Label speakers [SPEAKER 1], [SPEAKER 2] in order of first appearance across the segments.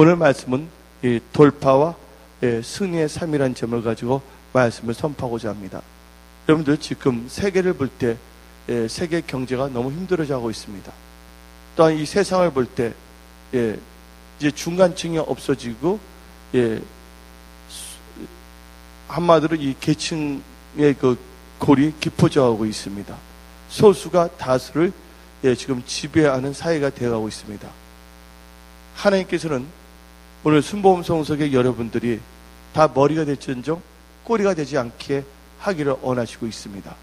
[SPEAKER 1] 오늘 말씀은 이 돌파와 승리의 삶이라는 점을 가지고 말씀을 선포하고자 합니다. 여러분들 지금 세계를 볼 때 세계 경제가 너무 힘들어져 가고 있습니다. 또한 이 세상을 볼 때 이제 중간층이 없어지고 한마디로 이 계층의 그 골이 깊어져 가고 있습니다. 소수가 다수를 지금 지배하는 사회가 되어가고 있습니다. 하나님께서는 오늘 순복음 성석의 여러분들이 다 머리가 될지언정 꼬리가 되지 않게 하기를 원하시고 있습니다.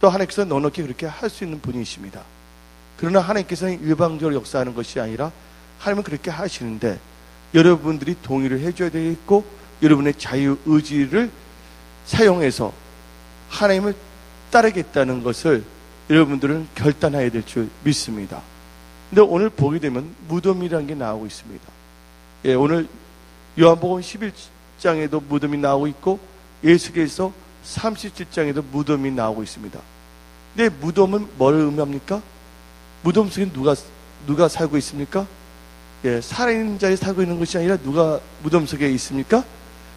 [SPEAKER 1] 또 하나님께서는 넉넉히 그렇게 할 수 있는 분이십니다. 그러나 하나님께서는 일방적으로 역사하는 것이 아니라 하나님은 그렇게 하시는데 여러분들이 동의를 해줘야 되겠고 여러분의 자유의지를 사용해서 하나님을 따르겠다는 것을 여러분들은 결단해야 될 줄 믿습니다. 근데 오늘 보게 되면 무덤이라는 게 나오고 있습니다. 오늘 요한복음 11장에도 무덤이 나오고 있고 예수께서 37장에도 무덤이 나오고 있습니다. 근데 무덤은 뭘 의미합니까? 무덤 속에 누가 살고 있습니까? 살아있는 자들이 살고 있는 것이 아니라 누가 무덤 속에 있습니까?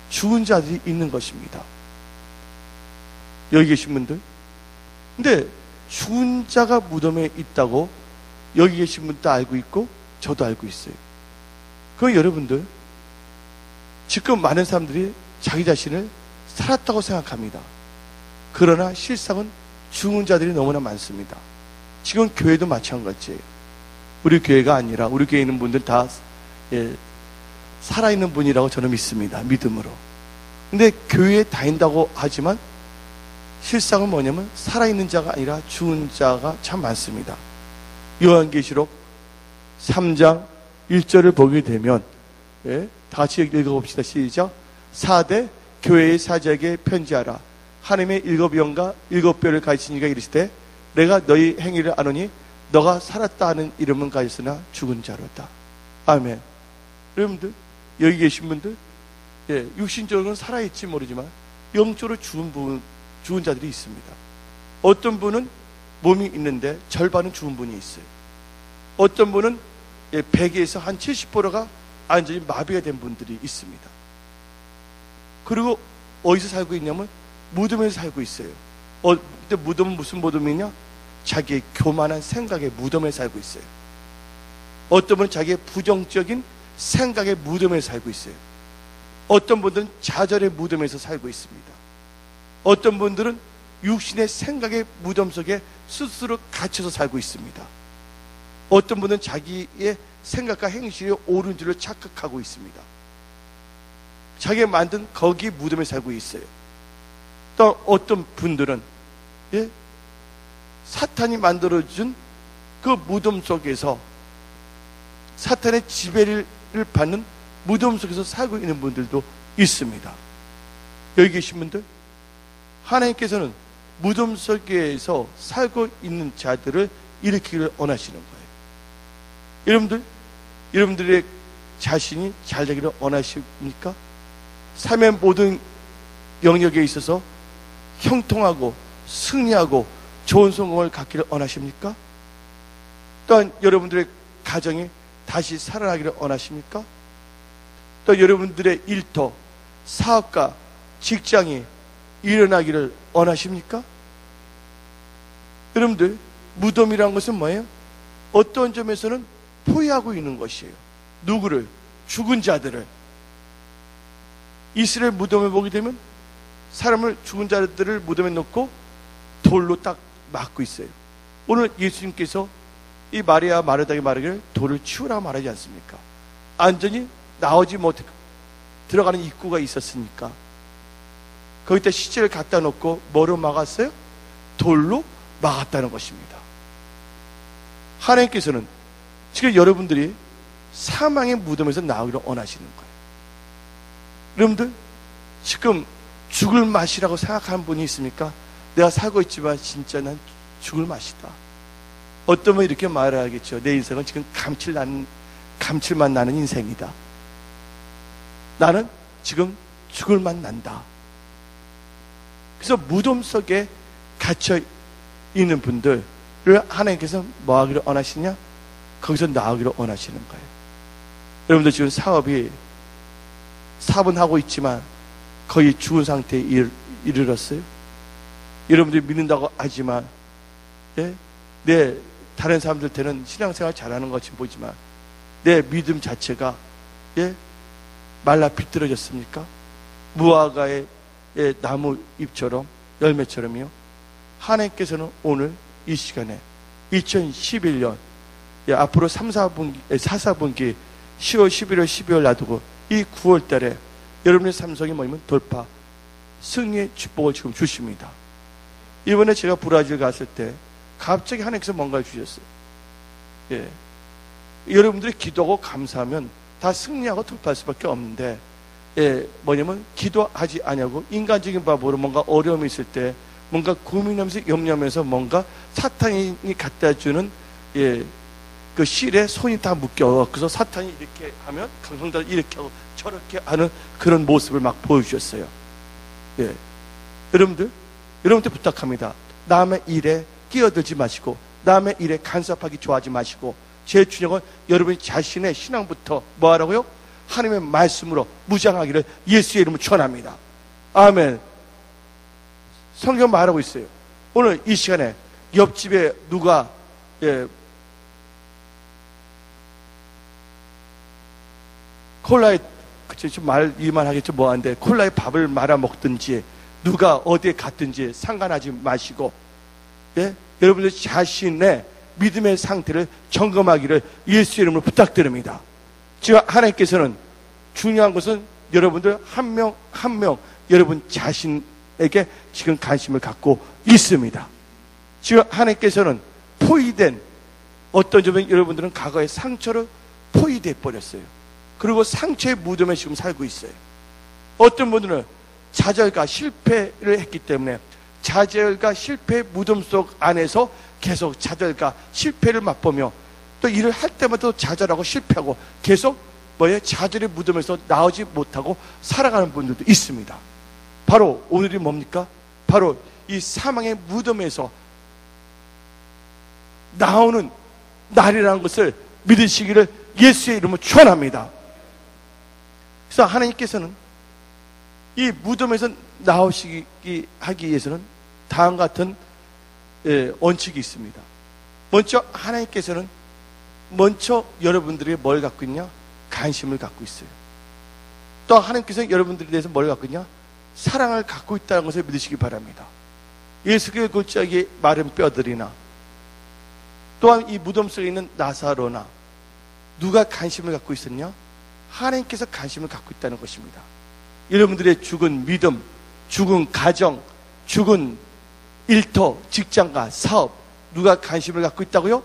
[SPEAKER 1] 죽은 자들이 있는 것입니다. 여기 계신 분들. 근데 죽은 자가 무덤에 있다고 여기 계신 분도 알고 있고 저도 알고 있어요. 그럼 여러분들 지금 많은 사람들이 자기 자신을 살았다고 생각합니다. 그러나 실상은 죽은 자들이 너무나 많습니다. 지금 교회도 마찬가지예요. 우리 교회가 아니라 우리 교회에 있는 분들 다 살아있는 분이라고 저는 믿습니다. 믿음으로. 근데 교회에 다닌다고 하지만 실상은 뭐냐면 살아있는 자가 아니라 죽은 자가 참 많습니다. 요한계시록 3장 1절을 보게 되면 다 같이 읽어봅시다. 시작. 4대 교회의 사자에게 편지하라. 하나님의 일곱 영과 일곱 뼈를 가지신 이가 이르시되 내가 너희 행위를 아노니 너가 살았다 하는 이름은 가졌으나 죽은 자로다. 아멘. 여러분들 여기 계신 분들 육신적으로는 살아있지 모르지만 영적으로 죽은 자들이 있습니다. 어떤 분은 몸이 있는데 절반은 죽은 분이 있어요. 어떤 분은 베개에서 한 70%가 완전히 마비가 된 분들이 있습니다. 그리고 어디서 살고 있냐면 무덤에서 살고 있어요. 근데 무덤은 무슨 무덤이냐? 자기의 교만한 생각의 무덤에 살고 있어요. 어떤 분은 자기의 부정적인 생각의 무덤에 살고 있어요. 어떤 분들은 좌절의 무덤에서 살고 있습니다. 어떤 분들은 육신의 생각의 무덤 속에 스스로 갇혀서 살고 있습니다. 어떤 분은 자기의 생각과 행실이 옳은 줄을 착각하고 있습니다. 자기가 만든 거기 무덤에 살고 있어요. 또 어떤 분들은 사탄이 만들어준 그 무덤 속에서 사탄의 지배를 받는 무덤 속에서 살고 있는 분들도 있습니다. 여기 계신 분들, 하나님께서는 무덤 속에서 살고 있는 자들을 일으키기를 원하시는 거예요. 여러분들의 자신이 잘 되기를 원하십니까? 삶의 모든 영역에 있어서 형통하고 승리하고 좋은 성공을 갖기를 원하십니까? 또한 여러분들의 가정이 다시 살아나기를 원하십니까? 또 여러분들의 일터, 사업가, 직장이 일어나기를 원하십니까? 여러분들 무덤이라는 것은 뭐예요? 어떤 점에서는 포위하고 있는 것이에요. 누구를? 죽은 자들을. 이스라엘 무덤을 보게 되면 사람을 죽은 자들을 무덤에 넣고 돌로 딱 막고 있어요. 오늘 예수님께서 이 마리아 마르다에게 말하기를 돌을 치우라 말하지 않습니까? 안전히 나오지 못해 들어가는 입구가 있었으니까 거기다 시체를 갖다 놓고 뭐로 막았어요? 돌로 막았다는 것입니다. 하나님께서는 지금 여러분들이 사망의 무덤에서 나오기를 원하시는 거예요. 여러분들 지금 죽을 맛이라고 생각하는 분이 있습니까? 내가 살고 있지만 진짜 난 죽을 맛이다. 어떤 분이 이렇게 말하겠죠. 내 인생은 지금 감칠맛 나는 인생이다. 나는 지금 죽을 맛 난다. 그래서 무덤 속에 갇혀 있는 분들을 하나님께서 뭐 하기를 원하시냐? 거기서 나오기를 원하시는 거예요. 여러분들 지금 사업은 하고 있지만 거의 죽은 상태에 이르렀어요. 여러분들이 믿는다고 하지만, 예? 다른 사람들한테는 신앙생활 잘하는 것처럼 보이지만 내 믿음 자체가, 예? 말라 비뚤어졌습니까? 무화과의, 예, 나무 잎처럼, 열매처럼요. 하나님께서는 오늘 이 시간에 2011년, 예, 앞으로 4, 4분기 10월, 11월, 12월 놔두고 이 9월 달에 여러분의 삼성이 뭐냐면 돌파, 승리의 축복을 지금 주십니다. 이번에 제가 브라질 갔을 때 갑자기 하나님께서 뭔가를 주셨어요. 예. 여러분들이 기도하고 감사하면 다 승리하고 돌파할 수밖에 없는데, 예, 뭐냐면 기도하지 않냐고 인간적인 방법으로 뭔가 어려움이 있을 때 뭔가 고민하면서 염려하면서 뭔가 사탄이 갖다 주는, 예, 그 실에 손이 다 묶여. 그래서 사탄이 이렇게 하면 강성자를 이렇게 하고 저렇게 하는 그런 모습을 막 보여주셨어요. 예. 여러분한테 부탁합니다. 남의 일에 끼어들지 마시고 남의 일에 간섭하기 좋아하지 마시고 제 주력은 여러분이 자신의 신앙부터 뭐 하라고요? 하나님의 말씀으로 무장하기를 예수의 이름으로 축원합니다. 아멘. 성경 말하고 있어요. 오늘 이 시간에 옆집에 누가, 예, 콜라에, 그치, 이만 하겠죠. 뭐한데, 콜라에 밥을 말아 먹든지, 누가 어디에 갔든지 상관하지 마시고, 예? 여러분들 자신의 믿음의 상태를 점검하기를 예수의 이름으로 부탁드립니다. 지금 하나님께서는 중요한 것은 여러분들 한 명 한 명 여러분 자신에게 지금 관심을 갖고 있습니다. 지금 하나님께서는 포위된 어떤 점에 여러분들은 과거의 상처를 포위돼 버렸어요. 그리고 상처의 무덤에 지금 살고 있어요. 어떤 분들은 좌절과 실패를 했기 때문에 좌절과 실패의 무덤 속 안에서 계속 좌절과 실패를 맛보며 또 일을 할 때마다 또 좌절하고 실패하고 계속 좌절의 무덤에서 나오지 못하고 살아가는 분들도 있습니다. 바로 오늘이 뭡니까? 바로 이 사망의 무덤에서 나오는 날이라는 것을 믿으시기를 예수의 이름으로 축원합니다. 그래서 하나님께서는 이 무덤에서 나오시기 하기 위해서는 다음과 같은, 예, 원칙이 있습니다. 먼저 하나님께서는 먼저 여러분들이 뭘 갖고 있냐? 관심을 갖고 있어요. 또 하나님께서 여러분들에 대해서 뭘 갖고 있냐? 사랑을 갖고 있다는 것을 믿으시기 바랍니다. 예수의 골짜기에 마른 뼈들이나 또한 이 무덤 속에 있는 나사로나 누가 관심을 갖고 있었냐? 하나님께서 관심을 갖고 있다는 것입니다. 여러분들의 죽은 믿음, 죽은 가정, 죽은 일터, 직장과 사업, 누가 관심을 갖고 있다고요?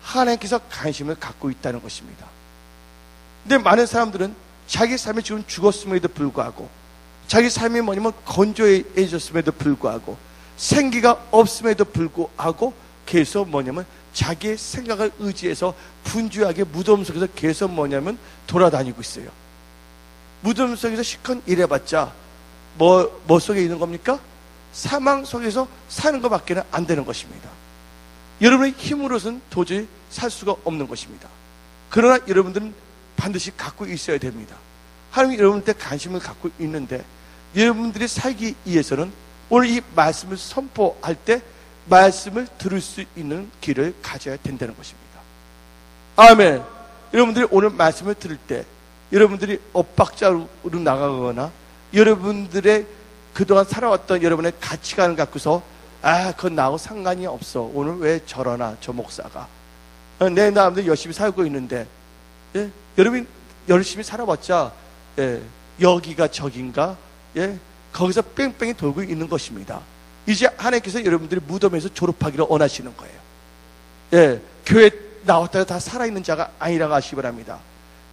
[SPEAKER 1] 하나님께서 관심을 갖고 있다는 것입니다. 근데 많은 사람들은 자기 삶이 지금 죽었음에도 불구하고, 자기 삶이 뭐냐면 건조해졌음에도 불구하고, 생기가 없음에도 불구하고 계속 뭐냐면 자기의 생각을 의지해서 분주하게 무덤 속에서 계속 뭐냐면 돌아다니고 있어요. 무덤 속에서 실컷 일해봤자 뭐 속에 있는 겁니까? 사망 속에서 사는 것밖에는 안 되는 것입니다. 여러분의 힘으로서는 도저히 살 수가 없는 것입니다. 그러나 여러분들은 반드시 갖고 있어야 됩니다. 하나님이 여러분한테 관심을 갖고 있는데 여러분들이 살기 위해서는 오늘 이 말씀을 선포할 때 말씀을 들을 수 있는 길을 가져야 된다는 것입니다. 아멘. 여러분들이 오늘 말씀을 들을 때 여러분들이 엇박자로 나가거나 여러분들의 그동안 살아왔던 여러분의 가치관을 갖고서 그건 나하고 상관이 없어. 오늘 왜 저러나 저 목사가. 내 남들 열심히 살고 있는데, 예? 여러분 열심히 살아봤자, 예, 여기가 저긴가, 예? 거기서 뺑뺑이 돌고 있는 것입니다. 이제 하나님께서 여러분들이 무덤에서 졸업하기를 원하시는 거예요. 예, 교회 나왔다가 다 살아있는 자가 아니라고 하시기 바랍니다.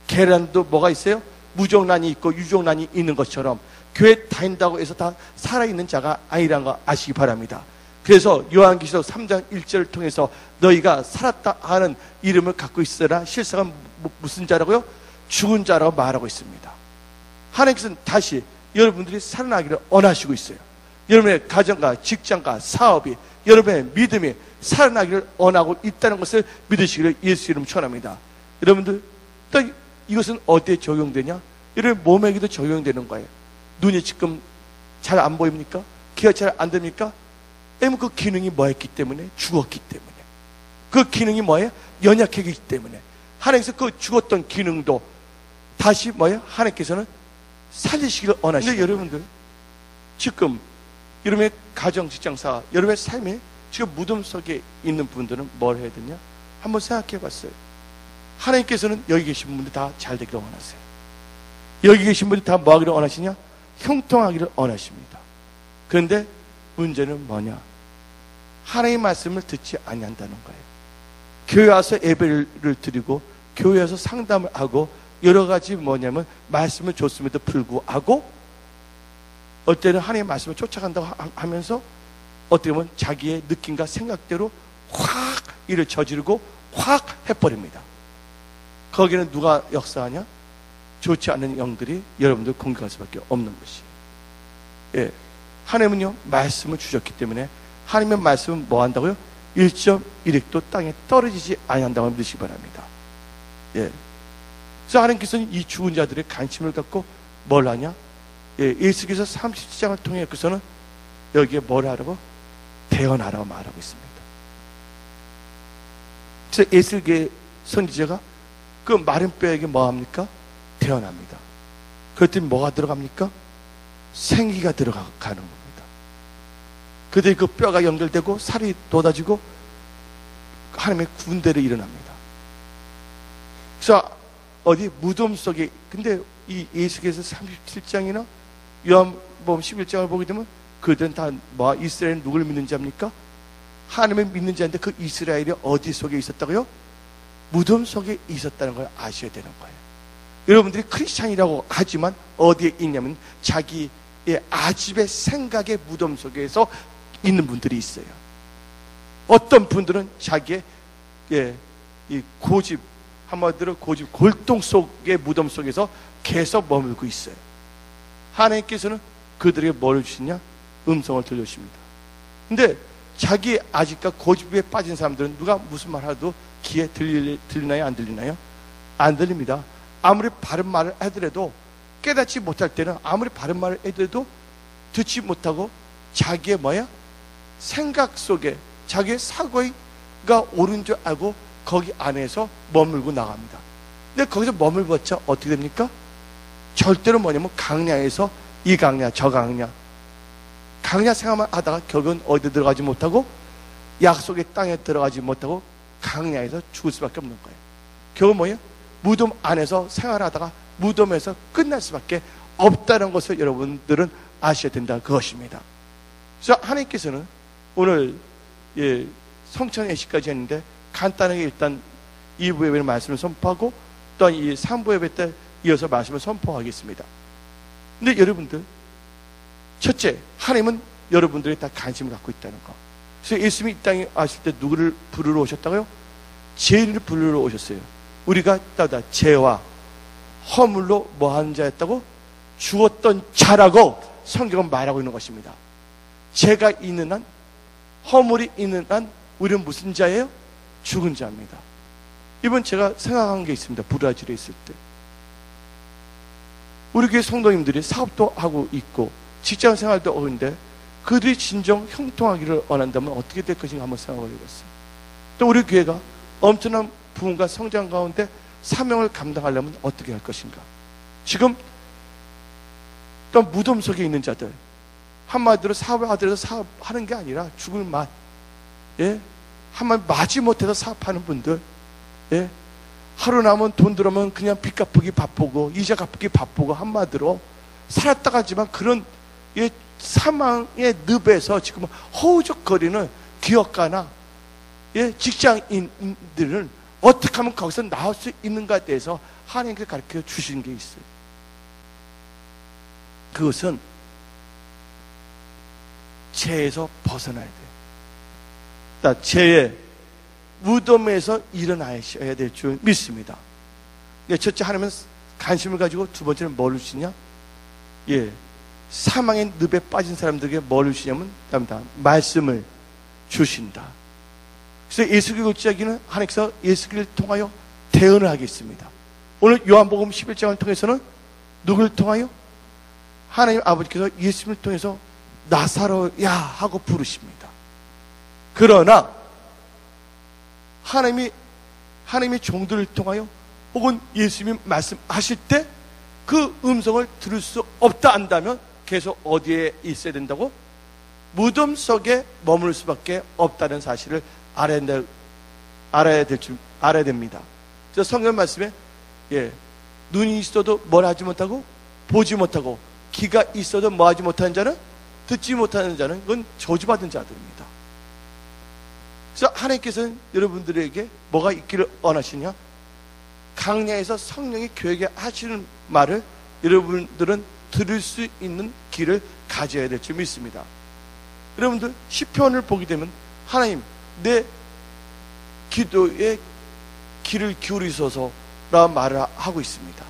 [SPEAKER 1] 계란도 뭐가 있어요? 무정란이 있고 유정란이 있는 것처럼 교회 다닌다고 해서 다 살아있는 자가 아니라는 거 아시기 바랍니다. 그래서 요한계시록 3장 1절을 통해서 너희가 살았다 하는 이름을 갖고 있어라. 실상은 무슨 자라고요? 죽은 자라고 말하고 있습니다. 하나님께서는 다시 여러분들이 살아나기를 원하시고 있어요. 여러분의 가정과 직장과 사업이, 여러분의 믿음이 살아나기를 원하고 있다는 것을 믿으시기를 예수 이름 축원합니다. 여러분들 또 이것은 어디에 적용되냐? 이런 몸에게도 적용되는 거예요. 눈이 지금 잘 안 보입니까? 귀가 잘 안 들립니까? 왜냐면 그 기능이 뭐였기 때문에? 죽었기 때문에. 그 기능이 뭐예요? 연약하기 때문에. 하나님께서 그 죽었던 기능도 다시 뭐예요? 하나님께서는 살리시기를 원하시는 거예요. 여러분들 지금 여러분의 가정, 직장사, 여러분의 삶에 지금 무덤 속에 있는 분들은 뭘 해야 되냐? 한번 생각해 봤어요. 하나님께서는 여기 계신 분들 다 잘 되기를 원하세요. 여기 계신 분들 다 뭐 하기를 원하시냐? 형통하기를 원하십니다. 그런데 문제는 뭐냐? 하나님의 말씀을 듣지 아니한다는 거예요. 교회 와서 예배를 드리고 교회 와서 상담을 하고 여러 가지 뭐냐면 말씀을 줬음에도 불구하고 어떨 때는 하나님의 말씀을 쫓아간다고 하면서 어떻게 보면 자기의 느낌과 생각대로 확 일을 저지르고 확 해버립니다. 거기는 누가 역사하냐? 좋지 않은 영들이 여러분들 공격할 수밖에 없는 것이. 예, 하나님은요 말씀을 주셨기 때문에 하나님의 말씀은 뭐 한다고요? 1.1획도 땅에 떨어지지 아니한다고 믿으시기 바랍니다. 예, 그래서 하나님께서는 이 죽은 자들의 관심을 갖고 뭘 하냐? 예, 예수께서 37장을 통해 그서는 여기에 뭘 하라고? 태어나라고 말하고 있습니다. 그래서 예수의 선지자가 그 마른 뼈에게 뭐 합니까? 태어납니다. 그랬더니 뭐가 들어갑니까? 생기가 들어가는 겁니다. 그들이 그 뼈가 연결되고 살이 돋아지고 하나님의 군대를 일어납니다. 그래서 어디 무덤 속에, 근데 이 예수께서 37장이나 요한복음 11장을 보게 되면 그들은 다 뭐 이스라엘은 누굴 믿는 자입니까? 하나님을 믿는 자인데 그 이스라엘이 어디 속에 있었다고요? 무덤 속에 있었다는 걸 아셔야 되는 거예요. 여러분들이 크리스찬이라고 하지만 어디에 있냐면 자기의 아집의 생각의 무덤 속에서 있는 분들이 있어요. 어떤 분들은 자기의 이 고집, 한마디로 고집, 골동 속의 무덤 속에서 계속 머물고 있어요. 하나님께서는 그들에게 뭘 주시냐? 음성을 들려주십니다. 근데 자기 아집과 고집에 빠진 사람들은 누가 무슨 말 하도 귀에 들리나요? 안 들리나요? 안 들립니다. 아무리 바른 말을 하더라도 깨닫지 못할 때는 아무리 바른 말을 하더라도 듣지 못하고 자기의 뭐야? 생각 속에 자기의 사고가 옳은 줄 알고 거기 안에서 머물고 나갑니다. 근데 거기서 머물봤자 어떻게 됩니까? 절대로 뭐냐면 강야에서 이 강야 저 강야 강야 생활만 하다가 결국은 어디 들어가지 못하고 약속의 땅에 들어가지 못하고 강야에서 죽을 수밖에 없는 거예요. 결국 뭐예요? 무덤 안에서 생활하다가 무덤에서 끝날 수밖에 없다는 것을 여러분들은 아셔야 된다는 그것입니다. 그래서 하나님께서는 오늘 성찬 예식까지 했는데 간단하게 일단 2부 예배의 말씀을 선포하고 또한 이 3부 예배 때 이어서 말씀을 선포하겠습니다. 근데 여러분들 첫째, 하나님은 여러분들이 다 관심을 갖고 있다는 거. 그래서 예수님이 이 땅에 왔을 때 누구를 부르러 오셨다고요? 죄인을 부르러 오셨어요. 우리가 따다 죄와 허물로 뭐하는 자였다고? 죽었던 자라고 성경은 말하고 있는 것입니다. 죄가 있는 한, 허물이 있는 한 우리는 무슨 자예요? 죽은 자입니다. 이번 제가 생각한 게 있습니다. 브라질에 있을 때 우리 교회 성도님들이 사업도 하고 있고 직장 생활도 하는데 그들이 진정 형통하기를 원한다면 어떻게 될 것인가 한번 생각을 해봤어요. 또 우리 교회가 엄청난 부흥과 성장 가운데 사명을 감당하려면 어떻게 할 것인가. 지금 또 무덤 속에 있는 자들, 한마디로 사업을 하더라도 사업하는 게 아니라 죽을 맛, 한마디 마지 못해서 사업하는 분들, 하루 남은 돈 들어오면 그냥 빚 갚기 바쁘고 이자 갚기 바쁘고 한마디로 살았다가 하지만 그런 사망의 늪에서 지금 허우적거리는 기업가나 직장인들은 어떻게 하면 거기서 나올 수 있는가에 대해서 하나님께서 가르쳐 주신 게 있어요. 그것은 죄에서 벗어나야 돼요. 죄의 무덤에서 일어나셔야 될 줄 믿습니다. 첫째, 하나님은 관심을 가지고 두 번째는 뭘 주시냐? 사망의 늪에 빠진 사람들에게 뭘 주시냐면 말씀을 주신다. 그래서 예수의 율제하기는 하나님께서 예수를 통하여 대언을 하겠습니다. 오늘 요한복음 11장을 통해서는 누구를 통하여? 하나님 아버지께서 예수님을 통해서 나사로야 하고 부르십니다. 그러나 하나님의 종들을 통하여 혹은 예수님이 말씀하실 때 그 음성을 들을 수 없다 한다면 계속 어디에 있어야 된다고? 무덤 속에 머물 수밖에 없다는 사실을 알아야 됩니다. 그래서 성경 말씀에 눈이 있어도 뭘 하지 못하고 보지 못하고 귀가 있어도 뭐 하지 못하는 자는 듣지 못하는 자는 그건 저주받은 자들입니다. 그래서 하나님께서는 여러분들에게 뭐가 있기를 원하시냐? 강야에서 성령이 교회에게 하시는 말을 여러분들은 들을 수 있는 귀를 가져야 될 줄 믿습니다. 여러분들 시편을 보게 되면 하나님 내 기도에 귀를 기울이소서라는 말을 하고 있습니다.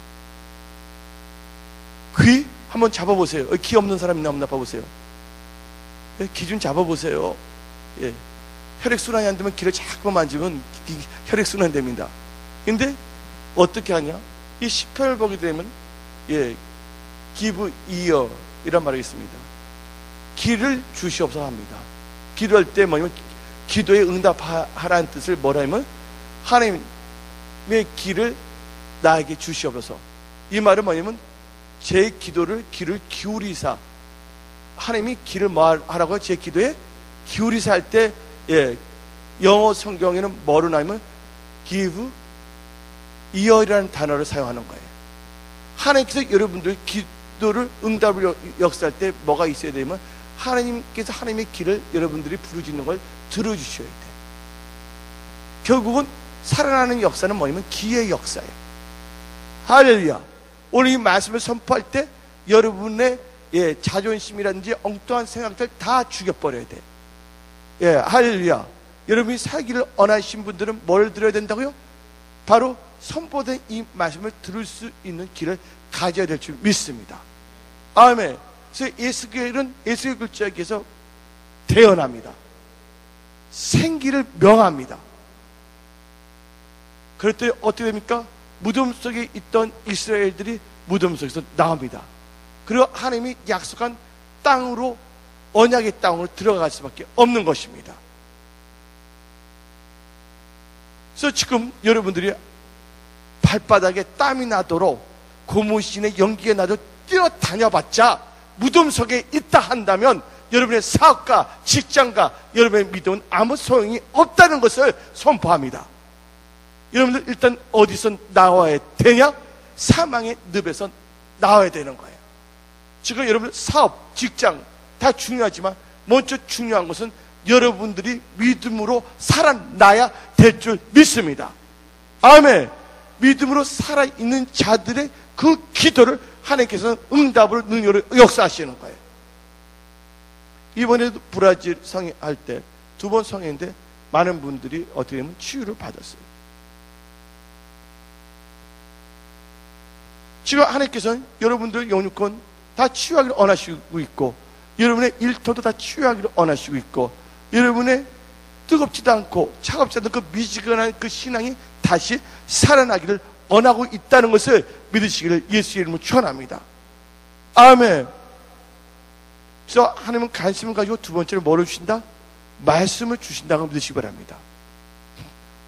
[SPEAKER 1] 귀 한번 잡아보세요. 귀 없는 사람 있나 없나 봐보세요. 귀 좀 잡아보세요. 혈액순환이 안 되면 귀를 자꾸 만지면 혈액순환 됩니다. 근데 어떻게 하냐? 이 시편을 보게 되면 give ear 이란 말이 있습니다. 귀를 주시옵소서 합니다. 기도할 때 뭐냐면 기도에 응답하라는 뜻을 뭐라 하면 하나님의 귀를 나에게 주시옵소서. 이 말은 뭐냐면 제 기도를 귀를 기울이사, 하나님이 귀를 뭐 하라고요? 제 기도에 기울이사 할 때 영어 성경에는 뭐로 나오면 give ear이라는 단어를 사용하는 거예요. 하나님께서 여러분들 기도를 응답을 역사할 때 뭐가 있어야 되면 하나님께서 하나님의 귀를 여러분들이 부르짖는 걸 들어주셔야 돼요. 결국은 살아나는 역사는 뭐냐면 귀의 역사예요. 할렐루야. 오늘 이 말씀을 선포할 때 여러분의 자존심이라든지 엉뚱한 생각들 다 죽여버려야 돼. 할렐루야. 여러분이 살기를 원하신 분들은 뭘 들어야 된다고요? 바로 선포된 이 말씀을 들을 수 있는 귀를 가져야 될 줄 믿습니다. 아멘. 그래서 에스겔은 에스겔 글자에서 태어납니다. 생기를 명합니다. 그럴 때 어떻게 됩니까? 무덤 속에 있던 이스라엘들이 무덤 속에서 나옵니다. 그리고 하나님이 약속한 땅으로, 언약의 땅으로 들어갈 수밖에 없는 것입니다. 그래서 지금 여러분들이 발바닥에 땀이 나도록 고무신에 연기가 나도 뛰어다녀봤자 무덤 속에 있다 한다면 여러분의 사업과 직장과 여러분의 믿음은 아무 소용이 없다는 것을 선포합니다. 여러분들 일단 어디서 나와야 되냐? 사망의 늪에서 나와야 되는 거예요. 지금 여러분 사업, 직장 다 중요하지만 먼저 중요한 것은 여러분들이 믿음으로 살아나야 될 줄 믿습니다. 아멘. 믿음으로 살아있는 자들의 그 기도를 하나님께서는 응답으로 능력으로 역사하시는 거예요. 이번에도 브라질 성회할 때 두 번 성회인데 많은 분들이 어떻게 보면 치유를 받았어요. 지금 하나님께서는 여러분들 영육권 다 치유하기를 원하시고 있고, 여러분의 일터도 다 치유하기를 원하시고 있고, 여러분의 뜨겁지도 않고 차갑지 않은 그 미지근한 그 신앙이 다시 살아나기를 원하고 있다는 것을 믿으시기를 예수의 이름으로 축원합니다. 아멘. 그래서 하나님은 관심을 가지고 두 번째로 뭐를 주신다? 말씀을 주신다고 믿으시기 바랍니다.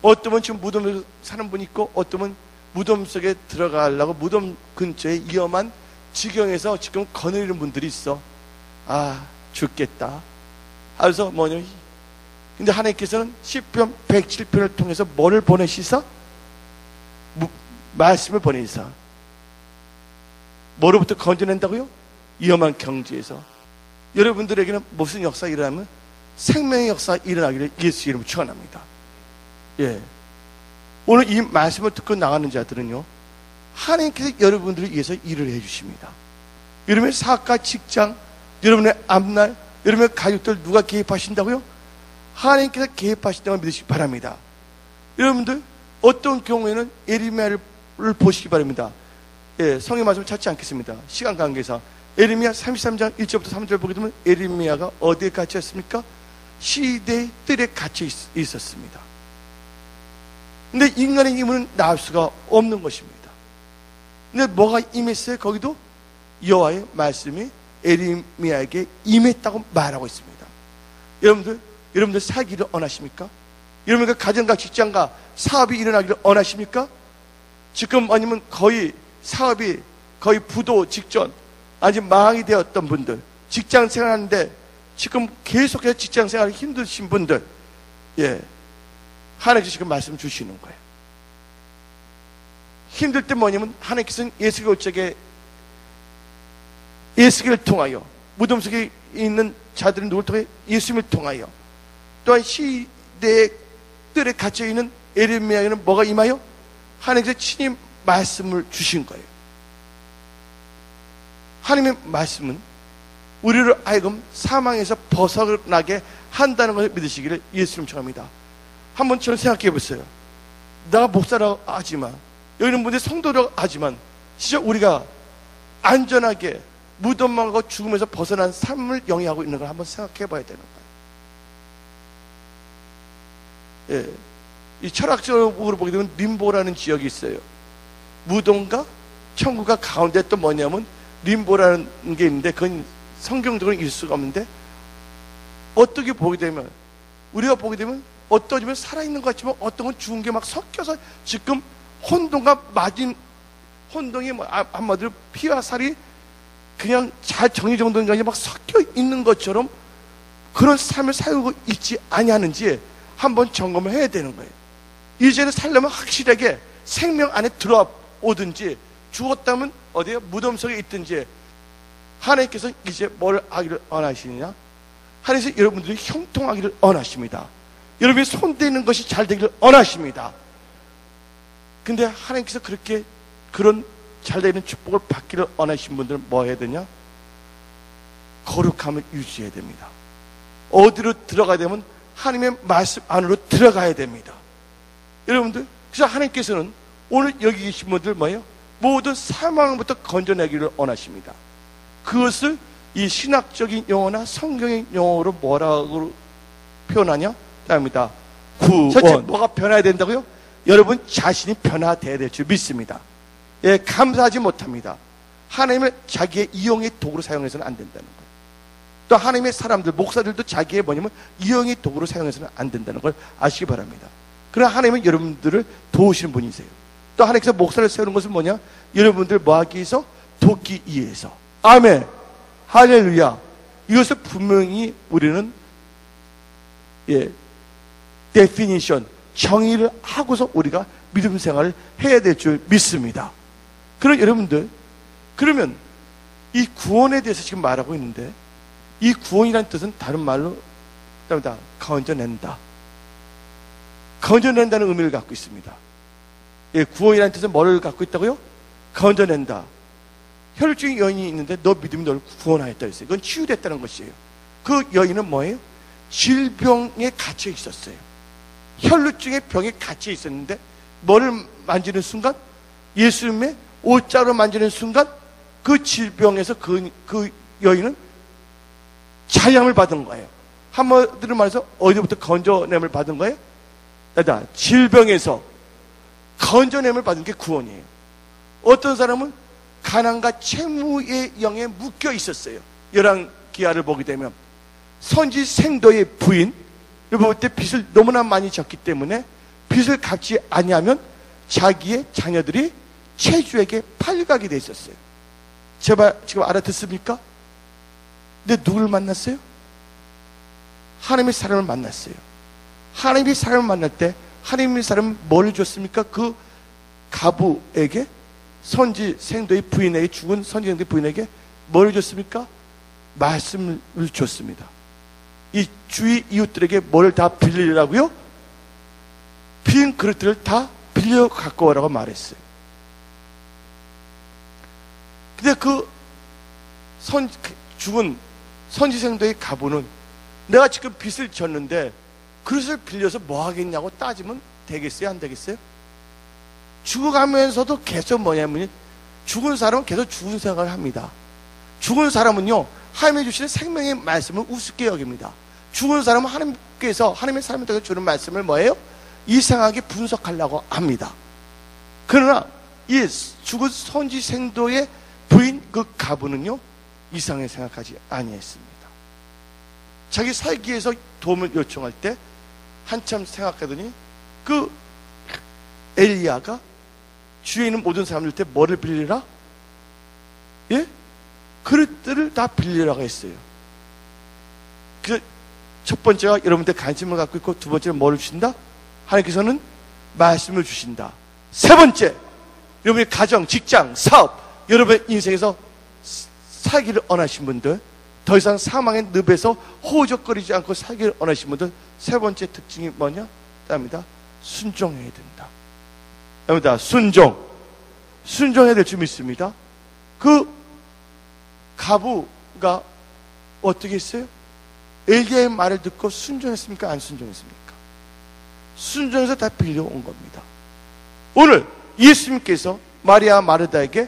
[SPEAKER 1] 어떤 분 지금 무덤에 사는 분이 있고, 어떤 분 무덤 속에 들어가려고 무덤 근처에 위험한 지경에서 지금 거느리는 분들이 있어. 아, 죽겠다. 그래서 뭐냐? 근데 하나님께서는 시편 107편을 통해서 뭐를 보내시사? 말씀을 보내시사. 뭐로부터 건져낸다고요? 위험한 경지에서. 여러분들에게는 무슨 역사가 일어나면 생명의 역사가 일어나기를 예수 이름으로 축원합니다. 오늘 이 말씀을 듣고 나가는 자들은요, 하나님께서 여러분들을 위해서 일을 해주십니다. 여러분의 사업과 직장, 여러분의 앞날, 여러분의 가족들 누가 개입하신다고요? 하나님께서 개입하신다고 믿으시기 바랍니다. 여러분들 어떤 경우에는 에레미야를 보시기 바랍니다. 성의 말씀을 찾지 않겠습니다. 시간 관계상 에레미야 33장 1절부터 3절 보게 되면 에레미야가 어디에 갇혔습니까? 시대의 뜰에 갇혀 있었습니다. 근데 인간의 힘은 나올 수가 없는 것입니다. 근데 뭐가 임했어요? 거기도 여호와의 말씀이 에레미야에게 임했다고 말하고 있습니다. 여러분들 살기를 원하십니까? 여러분들 가정과 직장과 사업이 일어나기를 원하십니까? 지금 아니면 거의 사업이 거의 부도 직전, 아직 망하게 되었던 분들, 직장 생활하는데 지금 계속해서 직장 생활이 힘드신 분들, 하나님께서 지금 말씀 주시는 거예요. 힘들 때 뭐냐면 하나님께서는 예수의 올적에 예수를 통하여, 무덤 속에 있는 자들은 누굴 통해? 예수님을 통하여, 또한 시대의 뜰에 갇혀있는 에레미야에는 뭐가 임하여? 하나님께서 친히 말씀을 주신 거예요. 하나님의 말씀은 우리를 하여금 사망에서 벗어나게 한다는 것을 믿으시기를 예수님 청합니다. 한번 저를 생각해 보세요. 내가 목사라고 하지만, 여기 있는 분들이 성도라고 하지만, 진짜 우리가 안전하게 무덤하고 죽음에서 벗어난 삶을 영위하고 있는 걸 한번 생각해 봐야 되는 거예요. 이 철학적으로 보게 되면 림보라는 지역이 있어요. 무덤과 천국과 가운데 또 뭐냐면 림보라는 게 있는데, 그건 성경적으로는 일 수가 없는데, 어떻게 보게 되면, 우리가 보게 되면 어떠면 살아있는 것 같지만 어떤 건 죽은 게 막 섞여서 지금 혼돈과 맞은, 혼돈이 뭐 한마디로 피와 살이 그냥 잘 정리정돈이 아니라 막 섞여 있는 것처럼 그런 삶을 살고 있지 아니하는지 한번 점검을 해야 되는 거예요. 이제는 살려면 확실하게 생명 안에 들어오든지, 죽었다면 어디에 무덤 속에 있든지, 하나님께서 이제 뭘 하기를 원하시느냐? 하나님께서 여러분들이 형통하기를 원하십니다. 여러분이 손대는 것이 잘 되기를 원하십니다. 근데 하나님께서 그렇게 그런 잘 되는 축복을 받기를 원하신 분들은 뭐 해야 되냐? 거룩함을 유지해야 됩니다. 어디로 들어가야 되면 하나님의 말씀 안으로 들어가야 됩니다. 여러분들, 그래서 하나님께서는 오늘 여기 계신 분들 뭐예요? 모든 사망부터 건져내기를 원하십니다. 그것을 이 신학적인 용어나 성경의 용어로 뭐라고 표현하냐? 답니다. 구원. 첫째, 뭐가 변화해야 된다고요? 여러분 자신이 변화되어야 될 줄 믿습니다. 감사하지 못합니다. 하나님을 자기의 이용의 도구로 사용해서는 안 된다는 거예요. 또 하나님의 사람들, 목사들도 자기의 뭐냐면 이용의 도구로 사용해서는 안 된다는 걸 아시기 바랍니다. 그러나 하나님은 여러분들을 도우시는 분이세요. 또 하나님께서 목사를 세우는 것은 뭐냐? 여러분들 뭐 하기 위해서? 돕기 위해서. 아멘. 할렐루야. 이것을 분명히 우리는 definition, 정의를 하고서 우리가 믿음 생활을 해야 될 줄 믿습니다. 그럼 여러분들, 그러면 이 구원에 대해서 지금 말하고 있는데, 이 구원이라는 뜻은 다른 말로 건져낸다. 건져낸다는 의미를 갖고 있습니다. 구원이라는 뜻은 뭐를 갖고 있다고요? 건져낸다. 혈증 여인이 있는데 너 믿음이 너를 구원하였다 했어요. 그건 치유됐다는 것이에요. 그 여인은 뭐예요? 질병에 갇혀 있었어요. 혈루증의 병에 갇혀 있었는데 뭐를 만지는 순간, 예수님의 옷자로 만지는 순간 그 질병에서 그 여인은 자양을 받은 거예요. 한마디로 말해서 어디부터 건져냄을 받은 거예요? 질병에서 건져냄을 받은 게 구원이에요. 어떤 사람은 가난과 채무의 영에 묶여 있었어요. 열왕기하를 보게 되면 선지 생도의 부인, 볼 때 빚을 너무나 많이 졌기 때문에 빚을 갚지 아니하면 자기의 자녀들이 체주에게 팔려가게 돼 있었어요. 제발 지금 알아듣습니까? 근데 누굴 만났어요? 하나님의 사람을 만났어요. 하나님의 사람을 만날 때 하나님의 사람은 뭘 줬습니까? 그 가부에게, 선지 생도의 부인에게, 죽은 선지 생도의 부인에게 뭘 줬습니까? 말씀을 줬습니다. 이 주위 이웃들에게 뭘 다 빌리라고요? 빈 그릇들을 다 빌려 갖고 오라고 말했어요. 근데 죽은 선지생도의 가부는 내가 지금 빚을 졌는데 그릇을 빌려서 뭐 하겠냐고 따지면 되겠어요? 안 되겠어요? 죽어가면서도 계속 뭐냐면, 죽은 사람은 계속 죽은 생각을 합니다. 죽은 사람은요, 하나님이 주시는 생명의 말씀을 우습게 여깁니다. 죽은 사람은 하나님께서, 하나님의 사람들에게 주는 말씀을 뭐예요? 이상하게 분석하려고 합니다. 그러나 이 죽은 선지 생도의 부인 그 가부는요, 이상하게 생각하지 아니했습니다. 자기 살기 위해서 도움을 요청할 때 한참 생각하더니 그 엘리야가 주위에 있는 모든 사람들한테 뭐를 빌리라? 예? 그릇들을 다 빌리라고 했어요. 그 첫 번째가 여러분들 관심을 갖고 있고, 두 번째는 뭐를 주신다? 하나님께서는 말씀을 주신다. 세 번째, 여러분의 가정, 직장, 사업, 여러분의 인생에서 살기를 원하신 분들, 더 이상 사망의 늪에서 호적거리지 않고 살기를 원하신 분들, 세 번째 특징이 뭐냐? 답니다. 순종해야 된다. 답니다. 순종해야 될 줄 믿습니다. 그 가부가 어떻게 했어요? 엘리야의 말을 듣고 순종했습니까? 안 순종했습니까? 순종해서 다 빌려온 겁니다. 오늘 예수님께서 마리아 마르다에게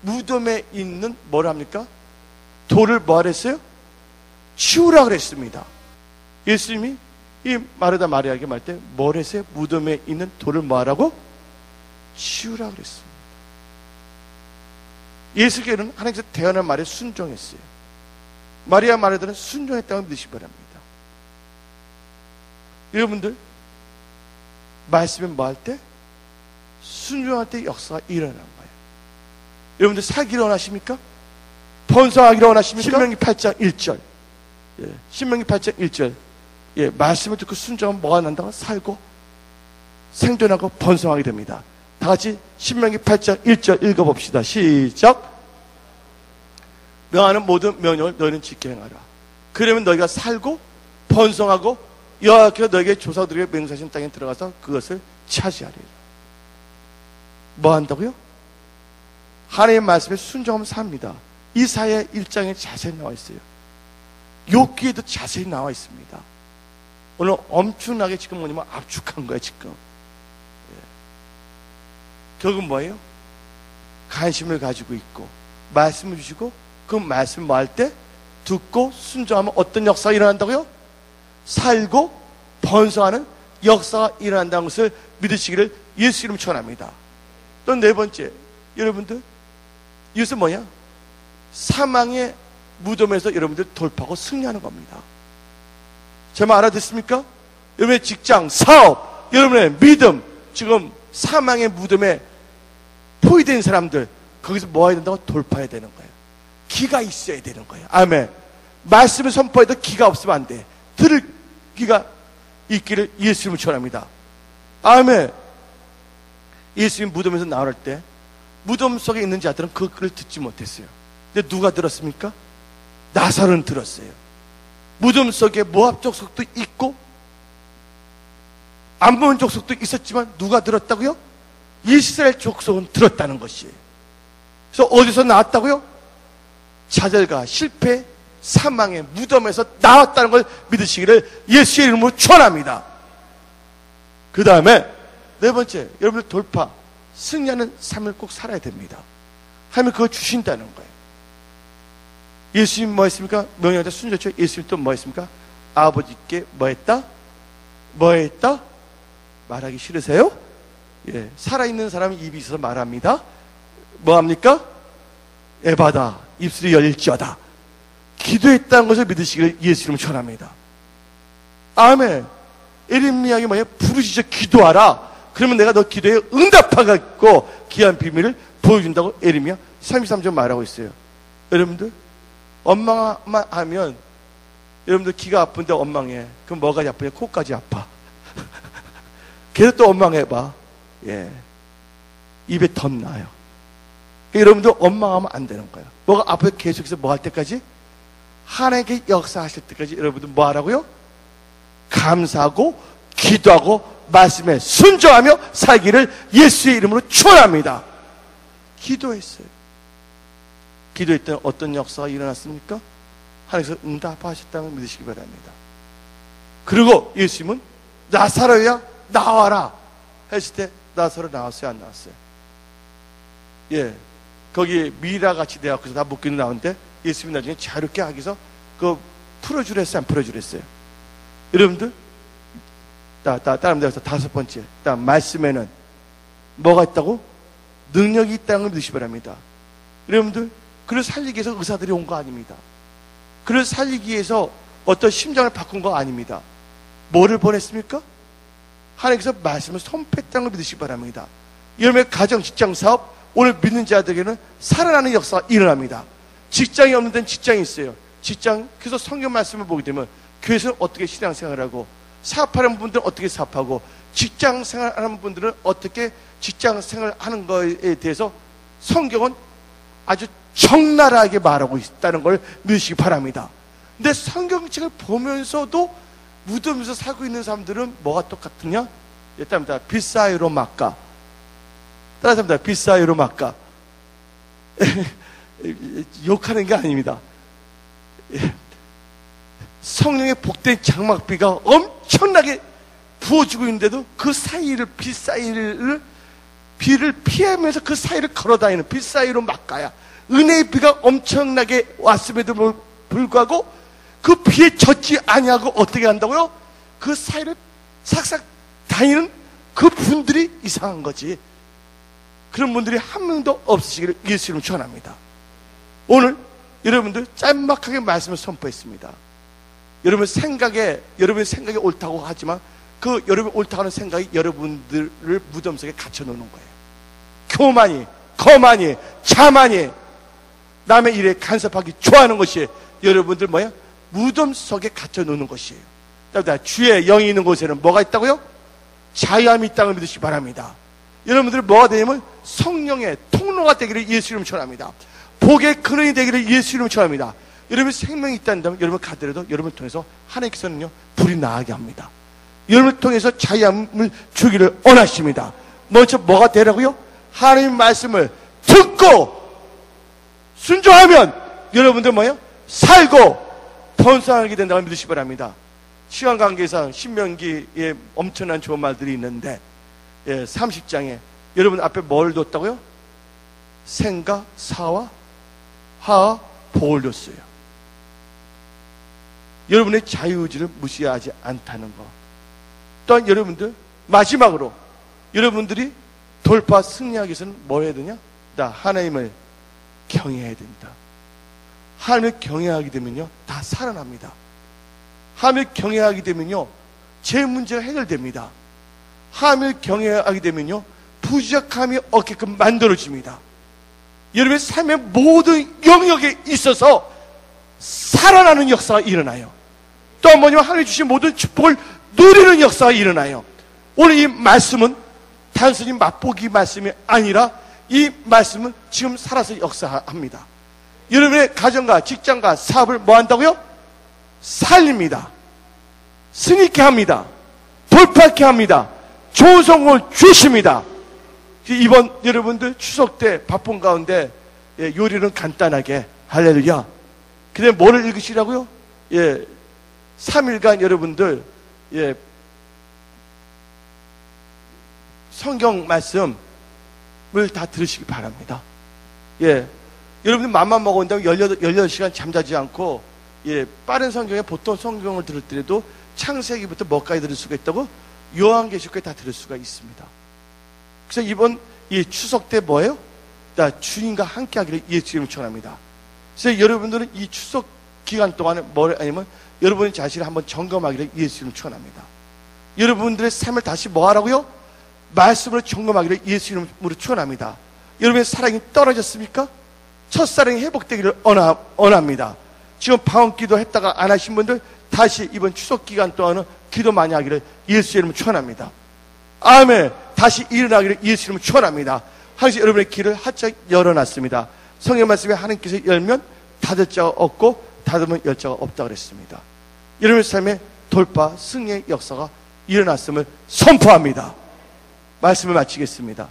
[SPEAKER 1] 무덤에 있는 뭘 합니까? 돌을 뭐 하랬어요? 치우라 그랬습니다. 예수님이 이 마르다 마리아에게 말할 때 뭘 했어요? 무덤에 있는 돌을 뭐 하라고? 치우라 그랬습니다. 예수께서는 하나님께서 대언한 말에 순종했어요. 마리아 마르다는 순종했다고 믿으시기 바랍니다. 여러분들 말씀에 뭐 할 때? 순종할 때 역사가 일어나는 거예요. 여러분들 살기를 원하십니까? 번성하기를 원하십니까? 신명기 8장 1절. 예, 신명기 8장 1절. 예, 말씀을 듣고 순종하면 뭐가 난다고? 살고 생존하고 번성하게 됩니다. 다 같이 신명기 8장 1절 읽어봅시다. 시작. 명하는 모든 명령을 너희는 지켜 행하라. 그러면 너희가 살고 번성하고 여호와께서 너희에게 조상들에게 맹세하신 땅에 들어가서 그것을 차지하리라. 뭐 한다고요? 하나님의 말씀에 순종하면 삽니다. 이사야 1장에 자세히 나와 있어요. 욥기에도 자세히 나와 있습니다. 오늘 엄청나게 지금 뭐냐면 압축한 거예요, 지금. 결국 뭐예요? 관심을 가지고 있고 말씀을 주시고 그 말씀 뭐 할 때? 듣고 순종하면 어떤 역사가 일어난다고요? 살고 번성하는 역사가 일어난다는 것을 믿으시기를 예수 이름으로 축원합니다. 또 네 번째, 여러분들 이것은 뭐냐? 사망의 무덤에서 여러분들 돌파하고 승리하는 겁니다. 제 말 알아듣습니까? 여러분의 직장, 사업, 여러분의 믿음, 지금 사망의 무덤에 포위된 사람들, 거기서 뭐 해야 된다고? 돌파해야 되는 거예요. 기가 있어야 되는 거예요. 아멘. 말씀을 선포해도 기가 없으면 안 돼. 들을 기가 있기를 예수 이름으로 축원합니다. 아멘. 예수님 무덤에서 나올 때 무덤 속에 있는 자들은 그 글을 듣지 못했어요. 근데 누가 들었습니까? 나사로는 들었어요. 무덤 속에 모압 족속도 있고 암몬 족속도 있었지만 누가 들었다고요? 이스라엘 족속은 들었다는 것이에요. 그래서 어디서 나왔다고요? 좌절과 실패, 사망의 무덤에서 나왔다는 걸 믿으시기를 예수의 이름으로 축원합니다. 그 다음에 네 번째, 여러분들 돌파, 승리하는 삶을 꼭 살아야 됩니다. 하나님은 그걸 주신다는 거예요. 예수님 뭐 했습니까? 명령한테 순종했죠. 예수님 또 뭐 했습니까? 아버지께 뭐 했다? 뭐 했다? 말하기 싫으세요? 예, 살아있는 사람은 입이 있어서 말합니다. 뭐 합니까? 에바다, 입술이 열릴지어다. 기도했다는 것을 믿으시기를 예수 이름으로 축원합니다. 아멘. 에레미야에게 뭐예요? 부르짖어 기도하라. 그러면 내가 너 기도에 응답하겠고 귀한 비밀을 보여준다고 에레미야 33절 말하고 있어요. 여러분들 원망만 하면 여러분들 귀가 아픈데 원망해. 그럼 뭐가 아프냐? 코까지 아파. 계속 또 원망해봐. 예, 입에 덤 나요. 여러분들 원망하면 안 되는 거예요. 뭐가 앞에 계속해서 뭐 할 때까지? 하나님께 역사하실 때까지 여러분들 뭐 하라고요? 감사하고 기도하고 말씀에 순종하며 살기를 예수의 이름으로 축원합니다. 기도했어요. 기도했더니 어떤 역사가 일어났습니까? 하나님께서 응답하셨다는 걸 믿으시기 바랍니다. 그리고 예수님은 나사로야 나와라 했을 때 나사로 나왔어요? 안 나왔어요? 예, 거기 미라같이 대학교에서 다 묶이는 나오는데 예수님이 나중에 자유롭게 하기 위해서 그거 풀어주랬어요? 안 풀어주랬어요? 여러분들 따라합니다. 다섯 번째, 말씀에는 뭐가 있다고? 능력이 있다는 걸 믿으시기 바랍니다. 여러분들, 그를 살리기 위해서 의사들이 온 거 아닙니다. 그를 살리기 위해서 어떤 심장을 바꾼 거 아닙니다. 뭐를 보냈습니까? 하나님께서 말씀을 선포했다는 걸 믿으시기 바랍니다. 여러분의 가정, 직장, 사업, 오늘 믿는 자들에게는 살아나는 역사가 일어납니다. 직장이 없는 데는 직장이 있어요. 직장, 그래서 성경 말씀을 보게 되면 교회에서는 어떻게 신앙생활을 하고, 사업하는 분들은 어떻게 사업하고, 직장 생활하는 분들은 어떻게 직장 생활하는 것에 대해서 성경은 아주 적나라하게 말하고 있다는 걸 믿으시기 바랍니다. 근데 성경책을 보면서도 무덤에서 살고 있는 사람들은 뭐가 똑같으냐? 일단입니다. 빗사이로 막가. 따라서 합니다. 빗사이로 막가. 욕하는 게 아닙니다. 성령의 복된 장막비가 엄청나게 부어주고 있는데도 그 사이를, 빗사이를, 비를 피하면서 그 사이를 걸어다니는 빗사이로 막가야. 은혜의 비가 엄청나게 왔음에도 불구하고 그 비에 젖지 아니하고 어떻게 한다고요? 그 사이를 삭삭 다니는 그 분들이 이상한 거지. 그런 분들이 한 명도 없으시기를 예수 이름으로 축원합니다. 오늘 여러분들 짤막하게 말씀을 선포했습니다. 여러분의 생각이 옳다고 하지만 그 여러분이 옳다고 하는 생각이 여러분들을 무덤 속에 갇혀놓는 거예요. 교만이, 거만이, 자만이, 남의 일에 간섭하기 좋아하는 것이 여러분들 뭐야? 무덤 속에 갇혀놓는 것이에요. 주의 영이 있는 곳에는 뭐가 있다고요? 자유함이 있다고 믿으시기 바랍니다. 여러분들이 뭐가 되냐면 성령의 통로가 되기를 예수 이름으로 축원합니다. 복의 근원이 되기를 예수 이름으로 축원합니다. 여러분이 생명이 있다면 여러분 가더라도 여러분을 통해서 하나님께서는요 불이 나게 합니다. 여러분을 통해서 자유함을 주기를 원하십니다. 먼저 뭐가 되라고요? 하나님의 말씀을 듣고 순종하면 여러분들 뭐예요? 살고 번성하게 된다고 믿으시기 바랍니다. 시간 관계상 신명기에 엄청난 좋은 말들이 있는데 30장에 여러분 앞에 뭘 뒀다고요? 생과 사와 하와 복을 뒀어요. 여러분의 자유의지를 무시하지 않다는 것. 또한 여러분들 마지막으로 여러분들이 돌파 승리하기 위해서는 뭐 해야 되냐? 나 하나님을 경외해야 된다. 하나님을 경외하게 되면요 다 살아납니다. 하나님을 경외하게 되면요 제 문제가 해결됩니다. 하나님을 경외하게 되면요 부족함이 없게끔 만들어집니다. 여러분의 삶의 모든 영역에 있어서 살아나는 역사가 일어나요. 또 뭐냐면 하나님 주신 모든 축복을 누리는 역사가 일어나요. 오늘 이 말씀은 단순히 맛보기 말씀이 아니라 이 말씀은 지금 살아서 역사합니다. 여러분의 가정과 직장과 사업을 뭐 한다고요? 살립니다. 승리케 합니다. 돌파케 합니다. 좋은 성공을 주십니다. 이번 여러분들 추석 때 바쁜 가운데 요리는 간단하게 할렐루야. 그다음에 뭐를 읽으시라고요? 3일간 여러분들 성경 말씀을 다 들으시기 바랍니다. 여러분들 맘만 먹은다면 18시간 잠자지 않고 빠른 성경에 보통 성경을 들을 때도 창세기부터 뭐까지 들을 수가 있다고? 요한계시록까지 다 들을 수가 있습니다. 그래서 이번 이 추석 때 뭐예요? 다 주님과 함께 하기를 예수 이름으로 축원합니다. 그래서 여러분들은 이 추석 기간 동안에 뭘 아니면 여러분의 자신을 한번 점검하기를 예수 이름으로 축원합니다. 여러분들의 삶을 다시 뭐 하라고요? 말씀으로 점검하기를 예수 이름으로 축원합니다. 여러분의 사랑이 떨어졌습니까? 첫사랑이 회복되기를 원합니다. 지금 방언기도 했다가 안 하신 분들 다시 이번 추석 기간 동안은 기도 많이 하기를 예수 이름으로 축원합니다. 아멘. 다시 일어나기를 예수 이름으로 축원합니다. 항상 여러분의 길을 활짝 열어놨습니다. 성경 말씀에 하나님께서 열면 닫을 자가 없고 닫으면 열 자가 없다 그랬습니다. 여러분의 삶에 돌파 승리의 역사가 일어났음을 선포합니다. 말씀을 마치겠습니다.